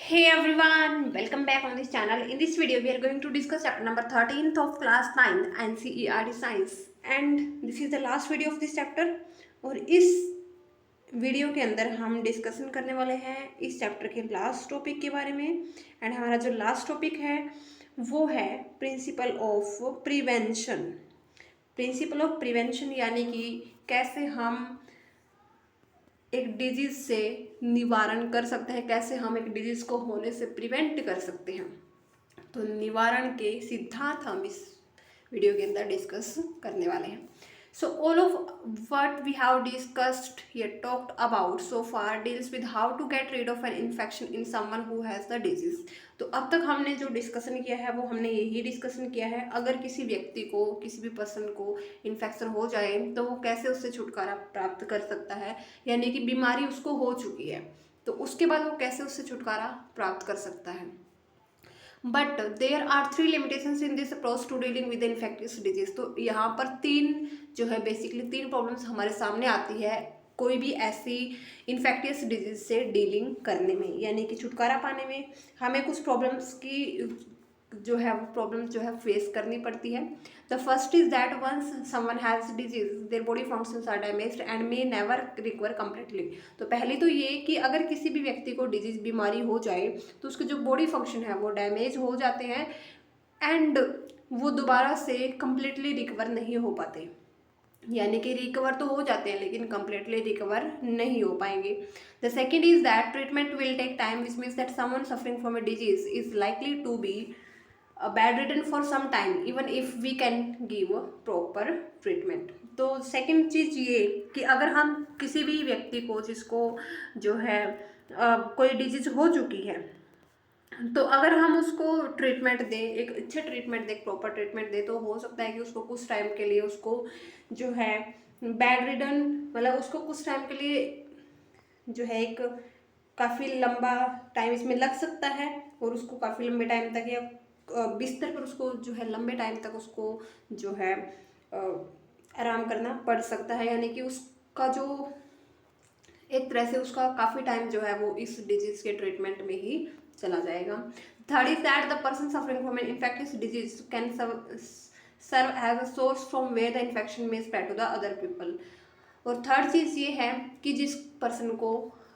Hey everyone, welcome back on this channel. In this video, we are going to discuss chapter number 13th of class 9 NCERT Science. And this is the last video of this chapter. और इस video के अंदर हम discussion करने वाले हैं इस chapter के लास्ट टॉपिक के बारे में. एंड हमारा जो लास्ट टॉपिक है वो है principle of prevention. Principle of prevention यानी कि कैसे हम एक डिजीज से निवारण कर सकते हैं, कैसे हम एक डिजीज को होने से प्रिवेंट कर सकते हैं. तो निवारण के सिद्धांत हम इस वीडियो के अंदर डिस्कस करने वाले हैं. So all of what we have discussed here, talked about so far, deals with how to get rid of an infection in someone who has the disease. तो अब तक हमने जो डिस्कशन किया है वो हमने यही डिस्कशन किया है. अगर किसी व्यक्ति को, किसी भी पर्सन को इन्फेक्शन हो जाए तो वो कैसे उससे छुटकारा प्राप्त कर सकता है, यानी कि बीमारी उसको हो चुकी है तो उसके बाद वो कैसे उससे छुटकारा प्राप्त कर सकता है. But there are 3 limitations in this approach to dealing with infectious disease. तो यहाँ पर 3 जो है बेसिकली 3 प्रॉब्लम्स हमारे सामने आती है कोई भी ऐसी इन्फेक्टियस डिजीज से डीलिंग करने में, यानी कि छुटकारा पाने में हमें कुछ प्रॉब्लम्स की जो है वो प्रॉब्लम जो है फेस करनी पड़ती है. The first is that once someone has disease their body functions are damaged and may never recover completely. तो पहली तो ये कि अगर किसी भी व्यक्ति को डिजीज बीमारी हो जाए तो उसके जो बॉडी फंक्शन है वो डैमेज हो जाते हैं एंड वो दोबारा से कम्प्लीटली रिकवर नहीं हो पाते, यानी कि रिकवर तो हो जाते हैं लेकिन कम्प्लीटली रिकवर नहीं हो पाएंगे. The second is that treatment will take time, which means that someone suffering from a disease is likely to be bedridden for some time even if we can give a proper treatment. तो second चीज़ ये कि अगर हम किसी भी व्यक्ति को जिसको जो है कोई डिजीज हो चुकी है तो अगर हम उसको ट्रीटमेंट दें, एक अच्छे ट्रीटमेंट दें, प्रॉपर ट्रीटमेंट दें तो हो सकता है कि उसको कुछ टाइम के लिए उसको जो है बेड रिडन मतलब उसको कुछ टाइम के लिए जो है एक काफ़ी लंबा टाइम इसमें लग सकता है और उसको काफ़ी लंबे टाइम तक या बिस्तर पर उसको जो है लंबे टाइम तक उसको जो है आराम करना पड़ सकता है, यानी कि उसका जो एक तरह से उसका काफ़ी टाइम जो है वो इस डिजीज़ के ट्रीटमेंट में ही चला जाएगा. Third is that the person suffering from an infectious disease can serve as a source from where the infection may spread to the other people. और थर्ड चीज़ ये है कि जिस पर्सन को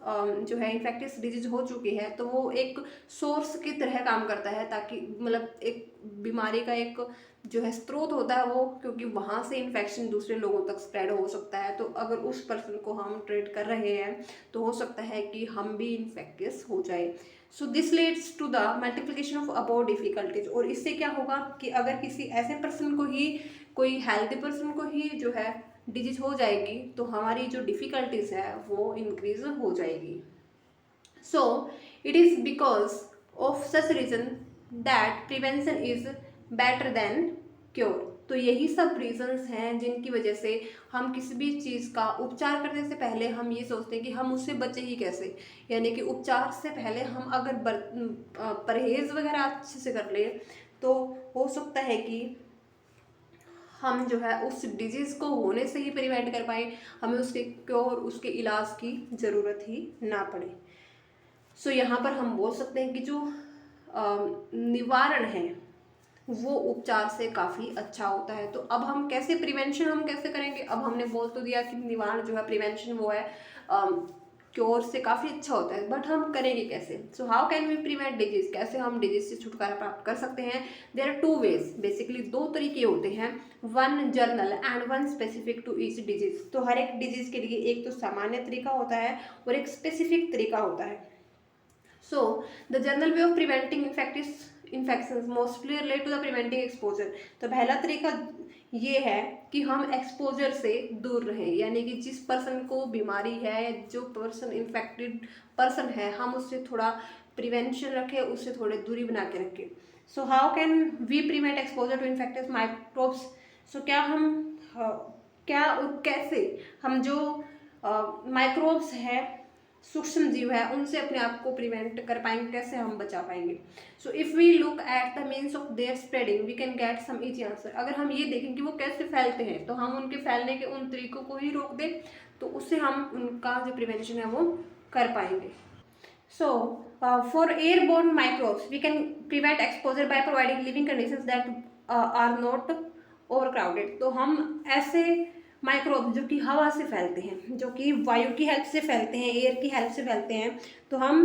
जो है इन्फेक्टियस डिजीज हो चुकी है तो वो एक सोर्स की तरह काम करता है, ताकि मतलब एक बीमारी का एक जो है स्रोत होता है वो, क्योंकि वहाँ से इन्फेक्शन दूसरे लोगों तक स्प्रेड हो सकता है. तो अगर उस पर्सन को हम ट्रीट कर रहे हैं तो हो सकता है कि हम भी इन्फेक्टियस हो जाए. So this leads to the multiplication of about difficulties. और इससे क्या होगा कि अगर किसी ऐसे पर्सन को ही, कोई हेल्दी पर्सन को ही जो है डिजीज हो जाएगी तो हमारी जो डिफ़िकल्टीज है वो इंक्रीज हो जाएगी. सो it is because of such reason that prevention is better than cure. तो यही सब रीजंस हैं जिनकी वजह से हम किसी भी चीज़ का उपचार करने से पहले हम ये सोचते हैं कि हम उससे बचे ही कैसे, यानी कि उपचार से पहले हम अगर परहेज़ वगैरह अच्छे से कर ले तो हो सकता है कि हम जो है उस डिजीज़ को होने से ही प्रिवेंट कर पाए, हमें उसके क्योर, उसके इलाज की ज़रूरत ही ना पड़े. सो यहाँ पर हम बोल सकते हैं कि जो निवारण है वो उपचार से काफ़ी अच्छा होता है. तो अब हम कैसे प्रिवेंशन हम कैसे करेंगे, अब हमने बोल तो दिया कि निवारण जो है प्रिवेंशन वो है क्योर से काफ़ी अच्छा होता है, बट हम करेंगे कैसे. So how can we prevent disease, कैसे हम डिजीज से छुटकारा प्राप्त कर सकते हैं. देयर आर 2 वेज, बेसिकली 2 तरीके होते हैं, one general and one specific to each disease. तो हर एक डिजीज के लिए एक तो सामान्य तरीका होता है और एक स्पेसिफिक तरीका होता है. So the general way of preventing infections mostly relate to the preventing exposure. तो पहला तरीका ये है कि हम एक्सपोजर से दूर रहें, यानी कि जिस पर्सन को बीमारी है, जो पर्सन इन्फेक्टेड पर्सन है, हम उससे थोड़ा प्रिवेंशन रखें, उससे थोड़ी दूरी बना के रखें. So how can we prevent exposure to infective microbes. So क्या और कैसे हम जो माइक्रोब्स है, सूक्ष्म जीव है, उनसे अपने आप को प्रिवेंट कर पाएंगे, कैसे हम बचा पाएंगे. So if we look at the means of their spreading we can get some easy answer. अगर हम ये देखें कि वो कैसे फैलते हैं तो हम उनके फैलने के उन तरीकों को ही रोक दें तो उससे हम उनका जो प्रिवेंशन है वो कर पाएंगे. So, for airborne microbes, we can prevent exposure by providing living conditions that are not overcrowded. तो हम ऐसे माइक्रोब जो कि हवा से फैलते हैं, जो कि वायु की हेल्प से फैलते हैं, एयर की हेल्प से फैलते हैं, तो हम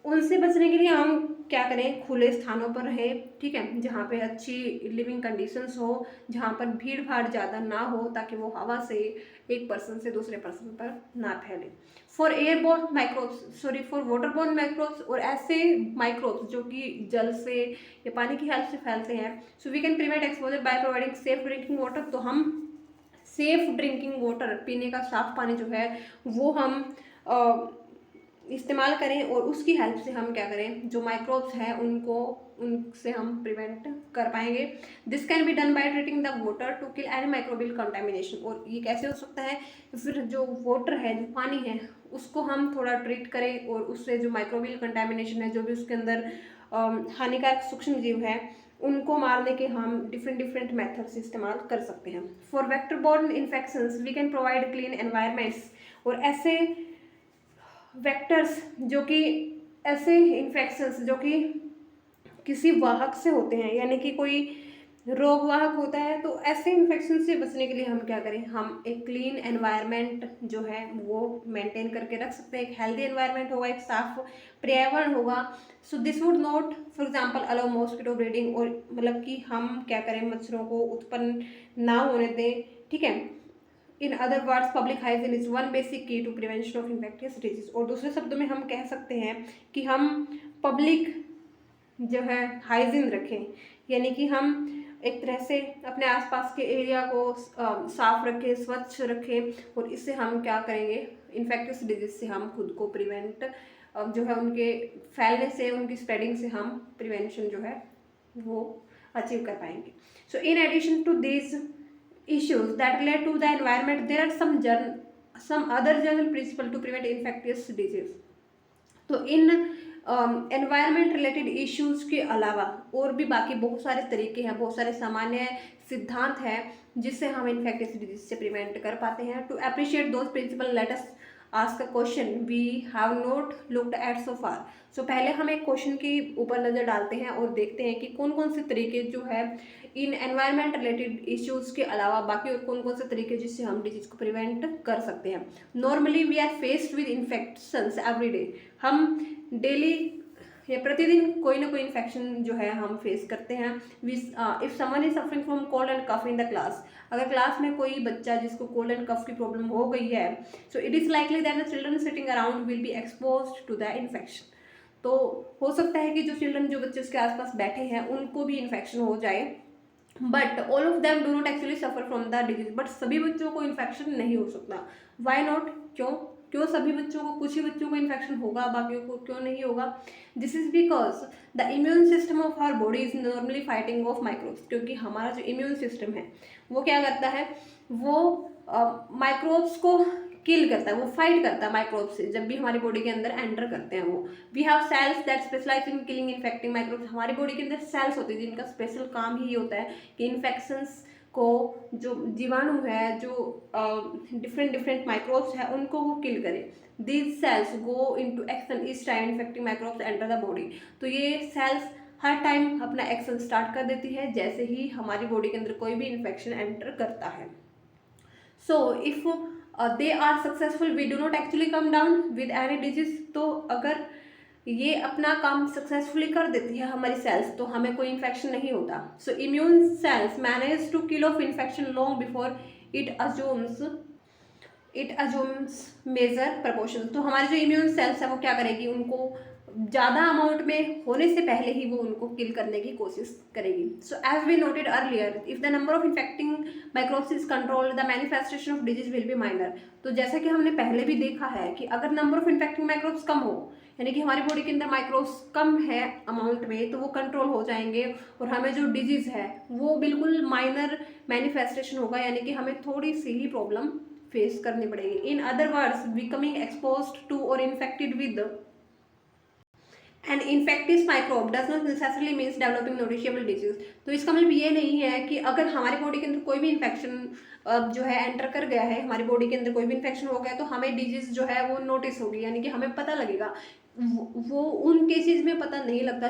उनसे बचने के लिए हम क्या करें, खुले स्थानों पर रहें, ठीक है, जहाँ पे अच्छी लिविंग कंडीशंस हो, जहाँ पर भीड़ भाड़ ज़्यादा ना हो, ताकि वो हवा से एक पर्सन से दूसरे पर्सन पर ना फैले। For airborne microbes, sorry for waterborne microbes, और ऐसे माइक्रोब्स जो कि जल से या पानी की हेल्प से फैलते हैं, so we can prevent exposure by providing safe drinking water. तो हम सेफ ड्रिंकिंग वाटर, पीने का साफ पानी जो है वो हम इस्तेमाल करें, और उसकी हेल्प से हम क्या करें, जो माइक्रोब्स हैं उनसे हम प्रिवेंट कर पाएंगे। This can be done by treating the water to kill any microbial contamination. और ये कैसे हो सकता है, फिर जो वाटर है, जो पानी है, उसको हम थोड़ा ट्रीट करें, और उससे जो माइक्रोबियल कंटामिनेशन है, जो भी उसके अंदर हानिकारक सूक्ष्म जीव है, उनको मारने के हम डिफरेंट मेथड्स इस्तेमाल कर सकते हैं। For vector borne infections we can provide clean environments. और ऐसे वेक्टर्स जो कि ऐसे इन्फेक्शंस जो कि किसी वाहक से होते हैं, यानी कि कोई रोग वाहक होता है, तो ऐसे इन्फेक्शन से बचने के लिए हम क्या करें, हम एक क्लीन एनवायरनमेंट जो है वो मेंटेन करके रख सकते हैं। एक हेल्दी एनवायरनमेंट होगा, एक साफ पर्यावरण होगा। So this would not for example allow mosquito breeding, और मतलब कि हम क्या करें, मच्छरों को उत्पन्न ना होने दें, ठीक है। In other words, public hygiene is one basic key to prevention of infectious disease. और दूसरे शब्दों में हम कह सकते हैं कि हम पब्लिक जो है हाइजीन रखें, यानी कि हम एक तरह से अपने आसपास के एरिया को साफ रखें, स्वच्छ रखें, और इससे हम क्या करेंगे, इन्फेक्टियस डिजीज से हम खुद को प्रिवेंट जो है, उनके फैलने से, उनकी स्प्रेडिंग से हम प्रिवेंशन जो है वो अचीव कर पाएंगे। So in addition to this issues that relate to the environment, there are some other general principle to prevent infectious disease. तो इन एनवायरमेंट रिलेटेड इश्यूज के अलावा और भी बाकी बहुत सारे तरीके हैं, बहुत सारे सामान्य सिद्धांत हैं जिससे हम इन्फेक्टियस डिजीज से प्रिवेंट कर पाते हैं। To appreciate those principle let us ask a question we have not looked at so far. So पहले हम एक क्वेश्चन के ऊपर नज़र डालते हैं और देखते हैं कि कौन कौन से तरीके जो है इन एनवायरनमेंट रिलेटेड इश्यूज़ के अलावा बाकी और कौन कौन से तरीके जिससे हम डिजीज़ को प्रिवेंट कर सकते हैं। Normally we are faced with infections every day. हम डेली या प्रतिदिन कोई ना कोई इन्फेक्शन जो है हम फेस करते हैं। If someone is suffering from cold and cough in the class, अगर क्लास में कोई बच्चा जिसको कोल्ड एंड कफ की प्रॉब्लम हो गई है, so it is likely that the children sitting around will be exposed to the infection. तो हो सकता है कि जो बच्चे उसके आसपास बैठे हैं उनको भी इन्फेक्शन हो जाए, but all of them do not actually suffer from the disease. But सभी बच्चों को इन्फेक्शन नहीं हो सकता। वाई नॉट, क्यों सभी बच्चों को, कुछ ही बच्चों को इन्फेक्शन होगा, बाकियों को क्यों नहीं होगा? This is because the immune system of our body is normally fighting off microbes. क्योंकि हमारा जो इम्यून सिस्टम है वो क्या करता है, वो माइक्रोब्स को किल करता है, वो फाइट करता है माइक्रोब्स से जब भी हमारी बॉडी के अंदर एंटर करते हैं। वो we have cells that specialise in killing infecting microbes. हमारी बॉडी के अंदर सेल्स होती है जिनका स्पेशल काम ही होता है कि इन्फेक्शंस को, जो जीवाणु है, जो डिफरेंट माइक्रोब्स है, उनको वो किल करें। These cells go into action each time infecting microbes enter the body. तो ये सेल्स हर टाइम अपना एक्शन स्टार्ट कर देती है जैसे ही हमारी बॉडी के अंदर कोई भी इन्फेक्शन एंटर करता है। So if they are successful we do not actually come down with any disease. तो अगर ये अपना काम सक्सेसफुली कर देती है हमारी सेल्स, तो हमें कोई इन्फेक्शन नहीं होता। So immune cells manage to kill off infection long before it assumes major proportion. तो हमारी जो इम्यून सेल्स है वो क्या करेगी, उनको ज़्यादा अमाउंट में होने से पहले ही वो उनको किल करने की कोशिश करेगी। So as we noted earlier, if the number of infecting microbes is controlled the manifestation of disease will be minor. तो जैसा कि हमने पहले भी देखा है कि अगर नंबर ऑफ इन्फेक्टिंग माइक्रोब्स कम हो, यानी कि हमारी बॉडी के अंदर माइक्रोब्स कम है अमाउंट में, तो वो कंट्रोल हो जाएंगे और हमें जो डिजीज़ है वो बिल्कुल माइनर मैनिफेस्टेशन होगा, यानी कि हमें थोड़ी सी ही प्रॉब्लम फेस करनी पड़ेगी। In other words, becoming exposed to or infected with and infectious microbe does not necessarily means developing noticeable disease. तो इसका मतलब ये नहीं है कि अगर हमारी बॉडी के अंदर कोई भी इन्फेक्शन जो है एंटर कर गया है, हमारी बॉडी के अंदर कोई भी इन्फेक्शन हो गया तो हमें डिजीज जो है वो नोटिस होगी, यानी कि हमें पता लगेगा। वो उन केसेस में पता नहीं लगता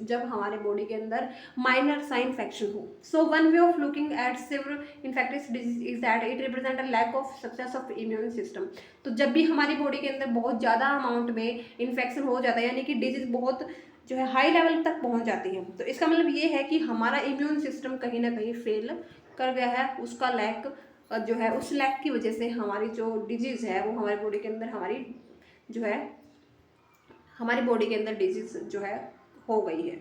जब हमारे बॉडी के अंदर माइनर सा इन्फेक्शन हो। So one way of looking at severe infectious disease is that it represent a lack of success of immune system. तो जब भी हमारी बॉडी के अंदर बहुत ज़्यादा अमाउंट में इन्फेक्शन हो जाता है, यानी कि डिजीज बहुत जो है हाई लेवल तक पहुंच जाती है, तो इसका मतलब ये है कि हमारा इम्यून सिस्टम कहीं ना कहीं फेल कर गया है। उसका लैक जो है, उस लैक की वजह से हमारी जो डिजीज़ है वो हमारी बॉडी के अंदर जो है हमारी बॉडी के अंदर डिजीज जो है हो गई है।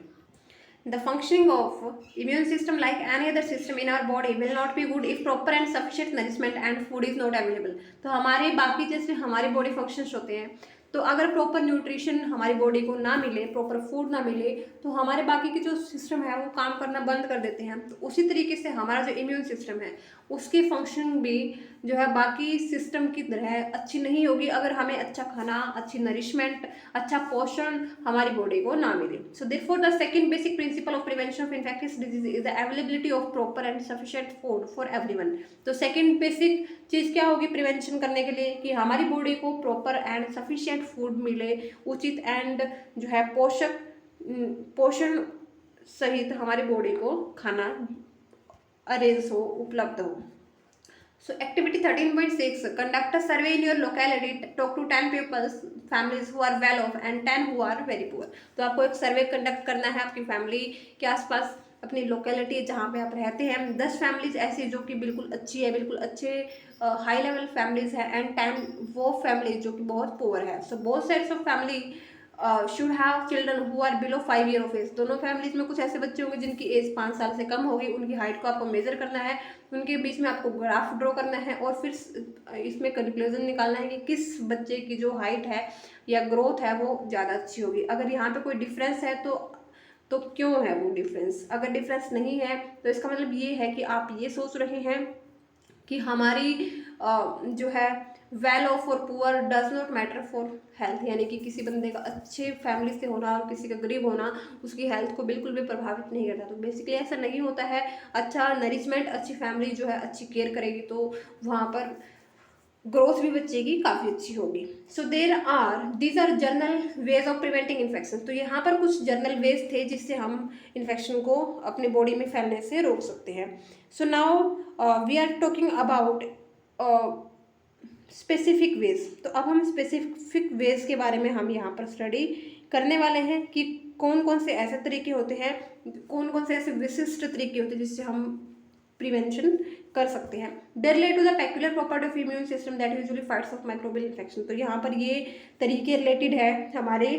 The functioning of immune system, like any other system in our body, will not be good if proper and sufficient nourishment and food is not available। तो हमारे बाकी जैसे हमारे बॉडी फंक्शंस होते हैं, तो अगर प्रॉपर न्यूट्रिशन हमारी बॉडी को ना मिले, प्रॉपर फूड ना मिले, तो हमारे बाकी के जो सिस्टम है वो काम करना बंद कर देते हैं। तो उसी तरीके से हमारा जो इम्यून सिस्टम है उसकी फंक्शन भी जो है बाकी सिस्टम की तरह अच्छी नहीं होगी अगर हमें अच्छा खाना, अच्छी नरिशमेंट, अच्छा पोषण हमारी बॉडी को ना मिले। So therefore the second basic principle of prevention of infectious disease is the availability of proper and sufficient food for everyone. तो सेकंड बेसिक चीज़ क्या होगी प्रिवेंशन करने के लिए, कि हमारी बॉडी को प्रॉपर एंड सफिशिएंट फूड मिले, उचित एंड जो है पोषण सहित हमारी बॉडी को खाना अरेंज हो, उपलब्ध हो। So activity 13.6, conduct a survey in your locality, talk to 10 people, families who are well off and 10 who are very poor। तो आपको एक सर्वे कंडक्ट करना है आपकी फैमिली के आसपास, अपनी लोकेलिटी जहाँ पे आप रहते हैं। 10 फैमिलीज ऐसी जो कि बिल्कुल अच्छी है, बिल्कुल अच्छे हाई लेवल फैमिलीज है, एंड 10 वो फैमिलीज जो कि बहुत पुअर है। So both sides of family should have children who are below 5 year of age. दोनों फैमिलीज में कुछ ऐसे बच्चे होंगे जिनकी एज 5 साल से कम होगी, उनकी हाइट को आपको मेजर करना है, उनके बीच में आपको ग्राफ ड्रॉ करना है और फिर इसमें कंक्लूजन निकालना है कि किस बच्चे की जो हाइट है या ग्रोथ है वो ज़्यादा अच्छी होगी। अगर यहाँ पे कोई डिफरेंस है तो क्यों है वो डिफरेंस। अगर डिफरेंस नहीं है तो इसका मतलब ये है कि आप ये सोच रहे हैं कि हमारी जो है वेल ऑफ और poor does not matter for health, यानी कि किसी बंदे का अच्छे फैमिली से होना और किसी का गरीब होना उसकी हेल्थ को बिल्कुल भी प्रभावित नहीं करता। तो बेसिकली ऐसा नहीं होता है। अच्छा नरिशमेंट, अच्छी फैमिली जो है अच्छी केयर करेगी तो वहाँ पर ग्रोथ भी बच्चे की काफ़ी अच्छी होगी। So these are general ways of preventing infection. तो यहाँ पर कुछ जर्नल वेज थे जिससे हम इन्फेक्शन को अपनी बॉडी में फैलने से रोक सकते हैं। So now we are talking about specific ways. तो अब हम स्पेसिफिक वेज के बारे में हम यहाँ पर स्टडी करने वाले हैं कि कौन कौन से ऐसे तरीके होते हैं, कौन कौन से ऐसे विशिष्ट तरीके होते हैं जिससे हम प्रिवेंशन कर सकते हैं। They relate to the peculiar property of immune system that usually fights off microbial infection. तो यहाँ पर ये तरीके रिलेटेड है हमारे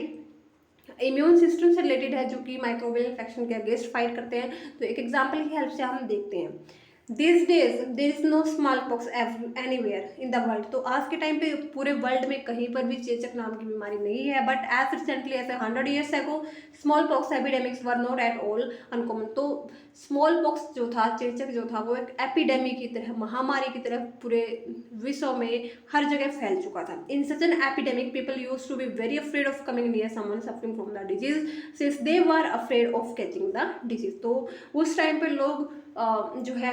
इम्यून सिस्टम से रिलेटेड है जो कि माइक्रोबियल इन्फेक्शन के अगेंस्ट फाइट करते हैं। तो एक एग्जाम्पल की हेल्प से हम देखते हैं। These days there is no smallpox anywhere in the world। तो आज के टाइम पे पूरे वर्ल्ड में कहीं पर भी चेचक नाम की बीमारी नहीं है। बट एज रिसेंटली ऐसे 100 years ago small pox epidemics were not at all uncommon. तो स्मॉल पॉक्स जो था, चेचक जो था, वो एक एपिडेमिक की तरह, महामारी की तरह पूरे विश्व में हर जगह फैल चुका था। In such an epidemic people use to be very afraid of coming near someone suffering from the disease since they were afraid of catching the disease. तो उस टाइम पे लोग जो है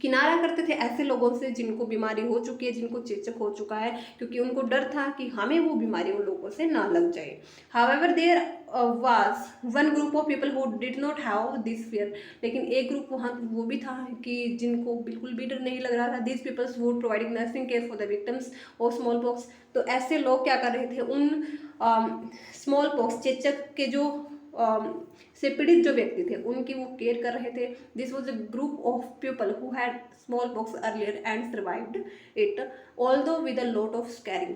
किनारा करते थे ऐसे लोगों से जिनको बीमारी हो चुकी है, जिनको चेचक हो चुका है, क्योंकि उनको डर था कि हमें वो बीमारी उन लोगों से ना लग जाए। However there was one group of people who did not have this fear. लेकिन एक ग्रुप वहाँ वो भी था कि जिनको बिल्कुल भी डर नहीं लग रहा था। This peoples would providing nursing care for the victims of smallpox. तो ऐसे लोग क्या कर रहे थे, उन स्मॉल पॉक्स, चेचक के जो से पीड़ित जो व्यक्ति थे उनकी वो केयर कर रहे थे। This was a group of people who had small pox earlier and survived it although with a lot of scaring.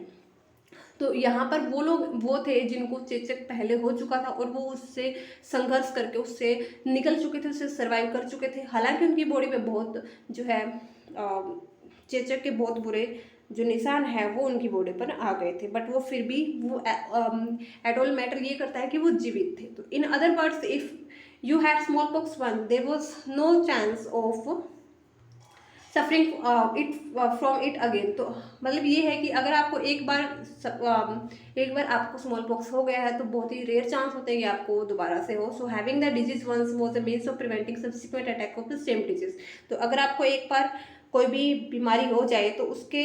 तो यहाँ पर वो लोग वो थे जिनको चेचक पहले हो चुका था और वो उससे संघर्ष करके उससे निकल चुके थे, उससे सर्वाइव कर चुके थे। हालांकि उनकी बॉडी पे बहुत जो है चेचक के बहुत बुरे जो निशान है वो उनकी बॉडी पर आ गए थे, बट वो फिर भी वो एट ऑल मैटर ये करता है कि वो जीवित थे। तो in other words, if you had smallpox one, there was no chance of suffering it from it again. तो मतलब ये है कि अगर आपको एक बार आपको स्मॉल पॉक्स हो गया है तो बहुत ही रेयर चांस होते हैं कि आपको दोबारा से हो। So having the disease once was a means of preventing subsequent attack of the same disease. तो अगर आपको एक बार कोई भी बीमारी हो जाए तो उसके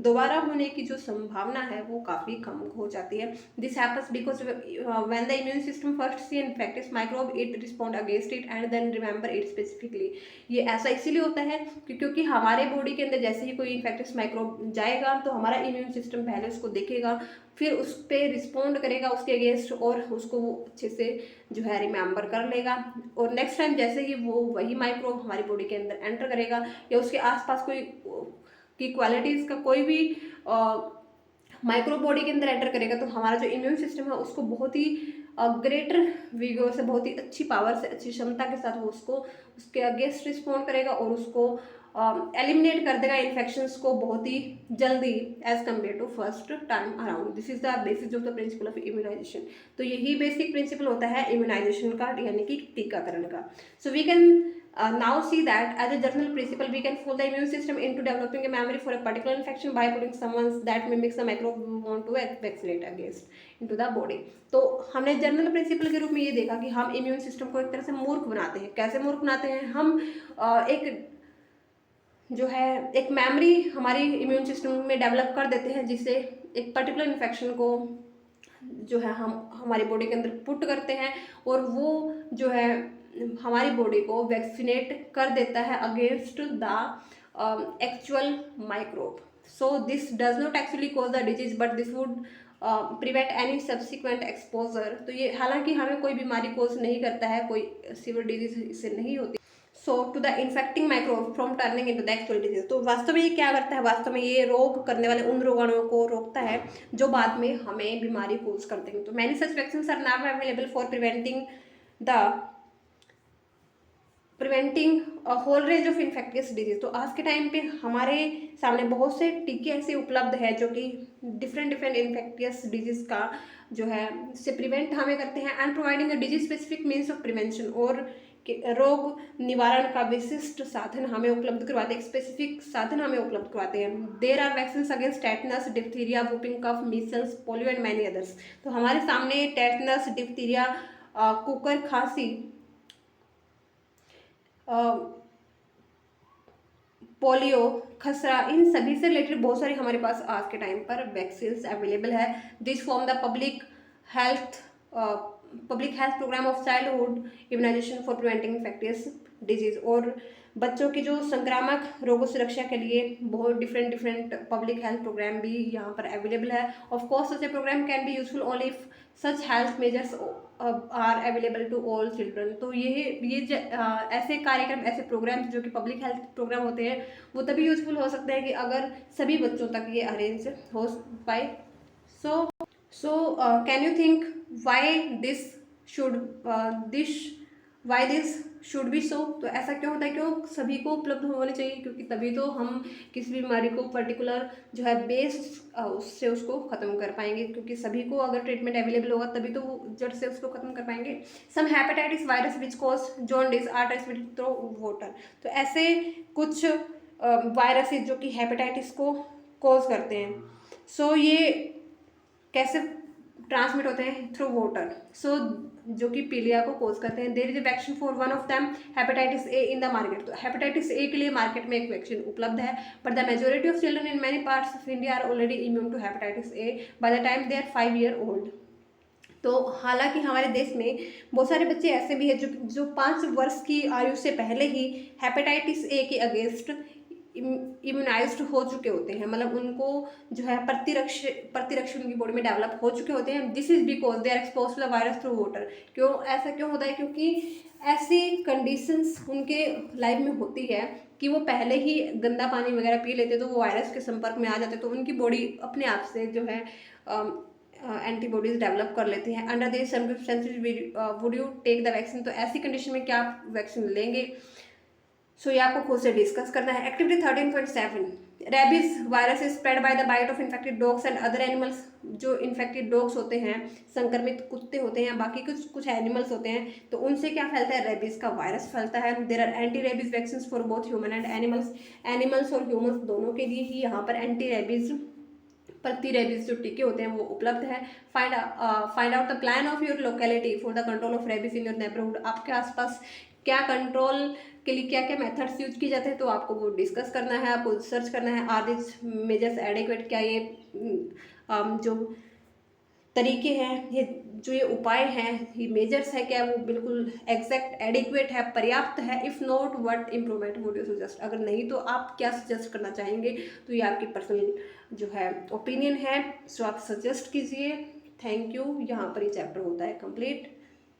दोबारा होने की जो संभावना है वो काफ़ी कम हो जाती है। This happens because when the immune system first see infective microbe it respond against it and then remember it specifically. ये ऐसा इसीलिए होता है क्योंकि हमारे बॉडी के अंदर जैसे ही कोई इन्फेक्टिव माइक्रोब जाएगा तो हमारा इम्यून सिस्टम पहले उसको देखेगा, फिर उस पर रिस्पॉन्ड करेगा उसके अगेंस्ट और उसको वो अच्छे से जो है रिमेंबर कर लेगा। और नेक्स्ट टाइम जैसे ही वो वही माइक्रोब हमारी बॉडी के अंदर एंटर करेगा या उसके आसपास कोई की क्वालिटीज़ का कोई भी माइक्रो बॉडी के अंदर एंटर करेगा तो हमारा जो इम्यून सिस्टम है उसको बहुत ही ग्रेटर विगोर से, बहुत ही अच्छी पावर से, अच्छी क्षमता के साथ वो उसको उसके अगेंस्ट रिस्पॉन्ड करेगा और उसको एलिमिनेट कर देगा इन्फेक्शंस को बहुत ही जल्दी as compare to first time around. This is the basis of the principle of immunisation. तो यही बेसिक प्रिंसिपल होता है इम्यूनाइजेशन का, यानी कि टीकाकरण का। So we can now see that as a general principle we can fool the immune system into developing a memory for a particular infection by putting someone that mimics the microbe we want to vaccinate against into the body। तो हमने general principle के रूप में ये देखा कि हम immune system को एक तरह से मूर्ख बनाते हैं। कैसे मूर्ख बनाते हैं? हम एक जो है एक मेमोरी हमारी इम्यून सिस्टम में डेवलप कर देते हैं जिससे एक पर्टिकुलर इन्फेक्शन को जो है हम हमारी बॉडी के अंदर पुट करते हैं और वो जो है हमारी बॉडी को वैक्सीनेट कर देता है against the actual microbe. So this does not actually cause the disease but this would prevent any subsequent exposure. तो ये हालांकि हमें कोई बीमारी कोज नहीं करता है, कोई सीवियर डिजीज इससे नहीं होती। So to the infecting microbe from turning into the actual disease. तो वास्तव में ये क्या करता है? वास्तव में ये रोग करने वाले उन रोगाणुओं को रोकता है जो बाद में हमें बीमारी कोज करते हैं। तो many such vaccine are now available for preventing whole range of infectious disease. तो आज के टाइम पे हमारे सामने बहुत से टीके ऐसे उपलब्ध है जो कि डिफरेंट इन्फेक्टियस डिजीज का जो है से प्रिवेंट हमें करते हैं and providing a disease specific means of prevention. और रोग निवारण का विशिष्ट साधन हमें उपलब्ध करवाते हैं, एक स्पेसिफिक साधन हमें उपलब्ध करवाते हैं। There are vaccine against tetanus, diphtheria, whooping cough, measles, polio and many others. तो हमारे सामने टेटनस, डिप्थीरिया, कुकर खांसी, पोलियो, खसरा, इन सभी से रिलेटेड बहुत सारी हमारे पास आज के टाइम पर वैक्सीन्स अवेलेबल है। This form the public health programme of childhood immunisation for preventing infectious disease. और बच्चों की जो संक्रामक रोगों से रक्षा के लिए बहुत डिफरेंट पब्लिक हेल्थ प्रोग्राम भी यहाँ पर अवेलेबल है। Of course such a programme can be useful only if such health measures are available to all children. तो ऐसे कार्यक्रम, ऐसे प्रोग्राम जो कि पब्लिक हेल्थ प्रोग्राम होते हैं वो तभी यूजफुल हो सकते हैं कि अगर सभी बच्चों तक ये अरेंज हो पाए। So can you think why this should be so? तो ऐसा क्यों होता है? क्यों सभी को उपलब्ध होने चाहिए? क्योंकि तभी तो हम किसी बीमारी को पर्टिकुलर जो है बेस उससे उसको ख़त्म कर पाएंगे, क्योंकि सभी को अगर ट्रीटमेंट अवेलेबल होगा तभी तो वो जड़ से उसको ख़त्म कर पाएंगे। Some hepatitis virus which cause jaundice are transmitted through water. तो ऐसे कुछ वायरसेस जो कि हेपेटाइटिस को कॉज करते हैं, सो ये कैसे ट्रांसमिट होते हैं? Through water. सो जो कि पीलिया को कोज करते हैं। There is a vaccine for one of them hepatitis A in the market. तो हेपेटाइटिस ए के लिए मार्केट में एक वैक्सीन उपलब्ध है, but the majority of children in many parts of India are already immune to hepatitis A by the time they are 5 year old। तो हालांकि हमारे देश में बहुत सारे बच्चे ऐसे भी हैं जो 5 वर्ष की आयु से पहले ही हेपेटाइटिस ए के अगेंस्ट इम्यूनाइज्ड हो चुके होते हैं, मतलब उनको जो है प्रतिरक्षण उनकी बॉडी में डेवलप हो चुके होते हैं। This is because they are expose to the virus through water. क्यों ऐसा क्यों होता है? क्योंकि ऐसी कंडीशंस उनके लाइफ में होती है कि वो पहले ही गंदा पानी वगैरह पी लेते तो वो वायरस के संपर्क में आ जाते, तो उनकी बॉडी अपने आप से जो है एंटीबॉडीज डेवलप कर लेती हैं। Under this circumstances would you take the vaccine? तो ऐसी कंडीशन में क्या आप वैक्सीन लेंगे? सो ये आपको खुद से डिस्कस करना है। Activity 13.7 rabies virus is spread by the bite of infected dogs and other animals. जो इन्फेक्टेड डॉग्स होते हैं, संक्रमित कुत्ते होते हैं, बाकी कुछ एनिमल्स होते हैं, तो उनसे क्या फैलता है, रेबीज का वायरस फैलता है। There are anti rabies vaccine for both human and animals. Animals और ह्यूमन्स दोनों के लिए ही यहाँ पर एंटी रेबीज, प्रति रेबीज जो टीके होते हैं वो उपलब्ध है। Find out the plan of your locality for the control of rabies in your neighbourhood. आपके आसपास क्या कंट्रोल के लिए क्या क्या मेथड्स यूज किए जाते हैं, तो आपको वो डिस्कस करना है, आपको सर्च करना है। आर दिस मेजर्स एडिक्वेट, क्या ये जो तरीके हैं, ये जो ये उपाय हैं, ये मेजर्स है, क्या वो बिल्कुल एग्जैक्ट एडिक्वेट है, पर्याप्त है। If not what improvement would you suggest, अगर नहीं तो आप क्या सजेस्ट करना चाहेंगे। तो ये आपकी पर्सनल जो है ओपिनियन है, सो आप सजेस्ट कीजिए। Thank you. यहाँ पर ये चैप्टर होता है कंप्लीट।